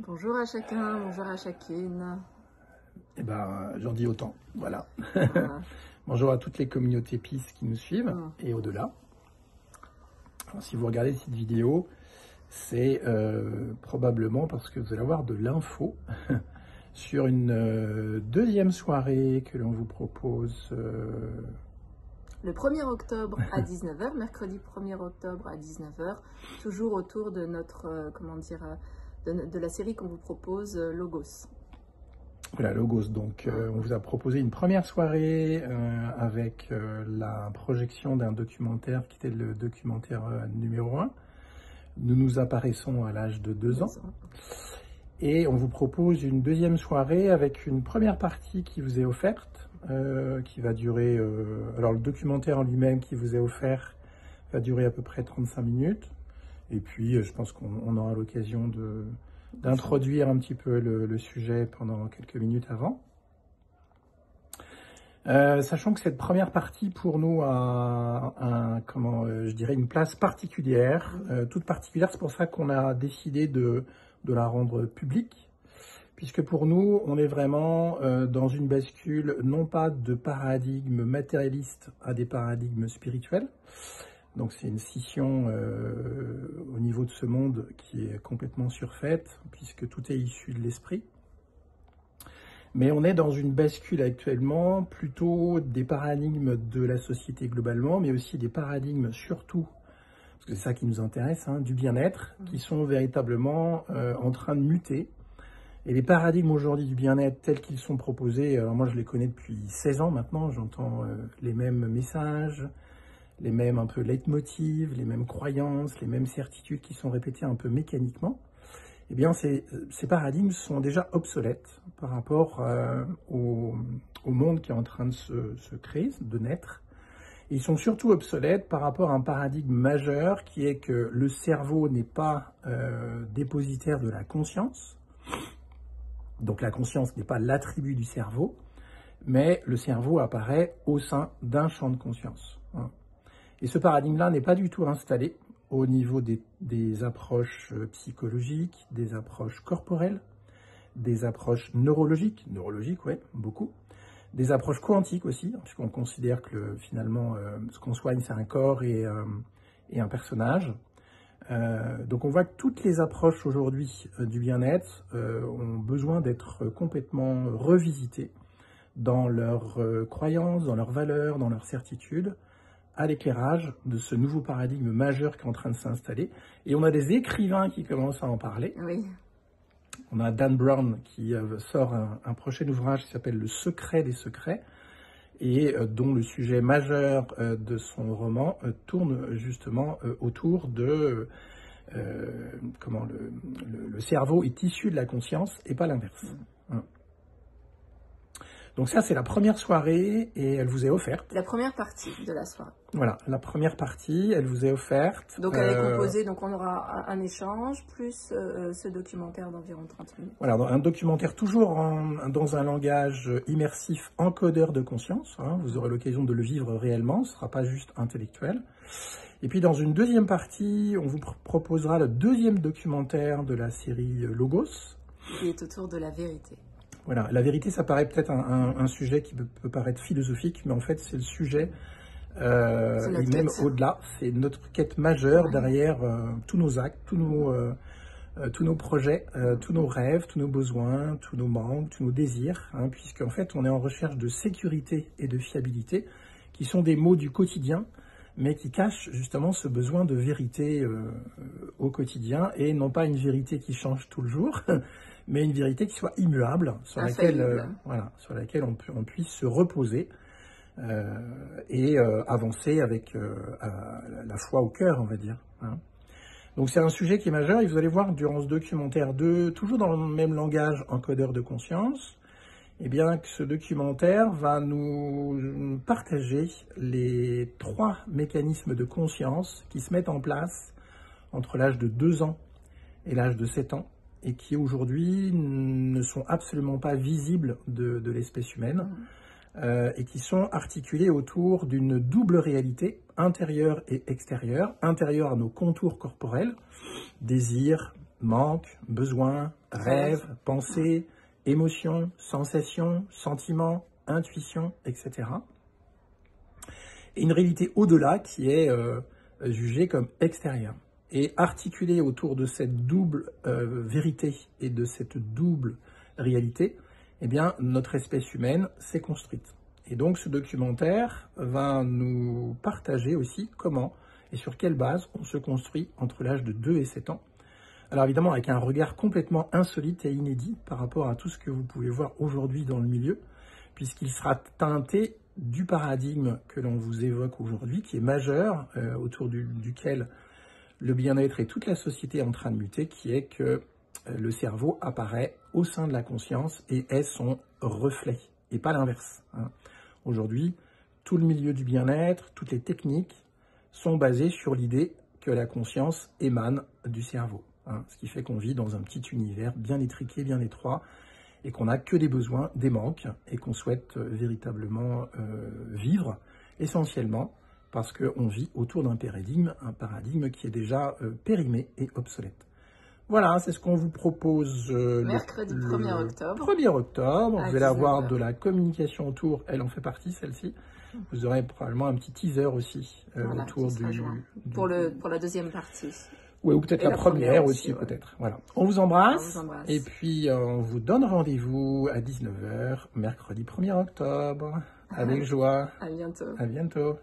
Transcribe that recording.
Bonjour à chacun, bonjour à chacune. Eh ben, j'en dis autant, voilà. Voilà. Bonjour à toutes les communautés PIS qui nous suivent et au-delà. Alors, si vous regardez cette vidéo, c'est probablement parce que vous allez avoir de l'info sur une deuxième soirée que l'on vous propose. Le 1er octobre à 19h, mercredi 1er octobre à 19h, toujours autour de notre, de la série qu'on vous propose, Logos. Voilà, Logos. Donc, on vous a proposé une première soirée avec la projection d'un documentaire qui était le documentaire numéro 1. Nous nous apparaissons à l'âge de 2 ans. Et on vous propose une deuxième soirée avec une première partie qui vous est offerte, qui va durer... alors, le documentaire en lui-même qui vous est offert va durer à peu près 35 minutes. Et puis, je pense qu'on aura l'occasion d'introduire un petit peu le sujet pendant quelques minutes avant. Sachant que cette première partie pour nous a je dirais une place particulière, toute particulière. C'est pour ça qu'on a décidé de la rendre publique, puisque pour nous, on est vraiment dans une bascule, non pas de paradigme matérialiste à des paradigmes spirituels. Donc c'est une scission au niveau de ce monde qui est complètement surfaite, puisque tout est issu de l'esprit. Mais on est dans une bascule actuellement plutôt des paradigmes de la société globalement, mais aussi des paradigmes surtout, parce que c'est ça qui nous intéresse, du bien-être, qui sont véritablement en train de muter. Et les paradigmes aujourd'hui du bien-être tels qu'ils sont proposés, alors moi je les connais depuis 16 ans maintenant, j'entends les mêmes messages, les mêmes un peu leitmotivs, les mêmes croyances, les mêmes certitudes qui sont répétées un peu mécaniquement. Eh bien, ces paradigmes sont déjà obsolètes par rapport au monde qui est en train de se créer, de naître. Et ils sont surtout obsolètes par rapport à un paradigme majeur qui est que le cerveau n'est pas dépositaire de la conscience. Donc la conscience n'est pas l'attribut du cerveau, mais le cerveau apparaît au sein d'un champ de conscience. Et ce paradigme-là n'est pas du tout installé au niveau des approches psychologiques, des approches corporelles, des approches neurologiques, ouais, beaucoup, des approches quantiques aussi, puisqu'on considère que finalement ce qu'on soigne c'est un corps et un personnage. Donc on voit que toutes les approches aujourd'hui du bien-être ont besoin d'être complètement revisitées dans leurs croyances, dans leurs valeurs, dans leurs certitudes, à l'éclairage de ce nouveau paradigme majeur qui est en train de s'installer. Et on a des écrivains qui commencent à en parler. Oui. On a Dan Brown qui sort un prochain ouvrage qui s'appelle « Le secret des secrets » et dont le sujet majeur de son roman tourne justement autour de comment le cerveau est issu de la conscience et pas l'inverse. Donc ça, c'est la première soirée et elle vous est offerte. La première partie de la soirée. Voilà, la première partie, elle vous est offerte. Donc elle est composée, donc on aura un échange, plus ce documentaire d'environ 30 minutes. Voilà, un documentaire toujours dans un langage immersif, encodeur de conscience. Vous aurez l'occasion de le vivre réellement, ce ne sera pas juste intellectuel. Et puis dans une deuxième partie, on vous proposera le deuxième documentaire de la série Logos. Qui est autour de la vérité. Voilà, la vérité, ça paraît peut-être un sujet qui peut paraître philosophique, mais en fait, c'est le sujet, et même au-delà, c'est notre quête majeure derrière tous nos actes, tous nos projets, tous nos rêves, tous nos besoins, tous nos manques, tous nos désirs, puisqu'en fait, on est en recherche de sécurité et de fiabilité, qui sont des mots du quotidien, mais qui cachent justement ce besoin de vérité au quotidien, et non pas une vérité qui change tout le jour, mais une vérité qui soit immuable, sur laquelle on puisse se reposer et avancer avec la foi au cœur, on va dire. Donc c'est un sujet qui est majeur, et vous allez voir durant ce documentaire toujours dans le même langage encodeur de conscience, eh bien que ce documentaire va nous partager les 3 mécanismes de conscience qui se mettent en place entre l'âge de 2 ans et l'âge de 7 ans, et qui aujourd'hui ne sont absolument pas visibles de l'espèce humaine, et qui sont articulés autour d'une double réalité, intérieure et extérieure. Intérieure à nos contours corporels, désir, manque, besoin, rêve, pensée, émotion, sensation, sentiment, intuition, etc. Et une réalité au-delà qui est jugée comme extérieure. Et articulée autour de cette double vérité et de cette double réalité, eh bien, notre espèce humaine s'est construite. Et donc, ce documentaire va nous partager aussi comment et sur quelle base on se construit entre l'âge de 2 et 7 ans. Alors évidemment, avec un regard complètement insolite et inédit par rapport à tout ce que vous pouvez voir aujourd'hui dans le milieu, puisqu'il sera teinté du paradigme que l'on vous évoque aujourd'hui, qui est majeur, autour duquel le bien-être et toute la société est en train de muter, qui est que le cerveau apparaît au sein de la conscience et est son reflet, et pas l'inverse. Aujourd'hui, tout le milieu du bien-être, toutes les techniques sont basées sur l'idée que la conscience émane du cerveau. Ce qui fait qu'on vit dans un petit univers bien étriqué, bien étroit, et qu'on n'a que des besoins, des manques, et qu'on souhaite véritablement vivre essentiellement parce qu'on vit autour d'un paradigme qui est déjà périmé et obsolète. Voilà, c'est ce qu'on vous propose mercredi 1er octobre. 1er octobre, vous allez avoir 19h. de la communication autour, elle en fait partie, celle-ci. Vous aurez probablement un petit teaser aussi Voilà, autour qui sera joint. Pour la deuxième partie. Oui, ou peut-être Et la première aussi, ouais. peut-être. Voilà. On vous embrasse. On vous embrasse. Et puis, on vous donne rendez-vous à 19h, mercredi 1er octobre. Avec joie. À bientôt. À bientôt.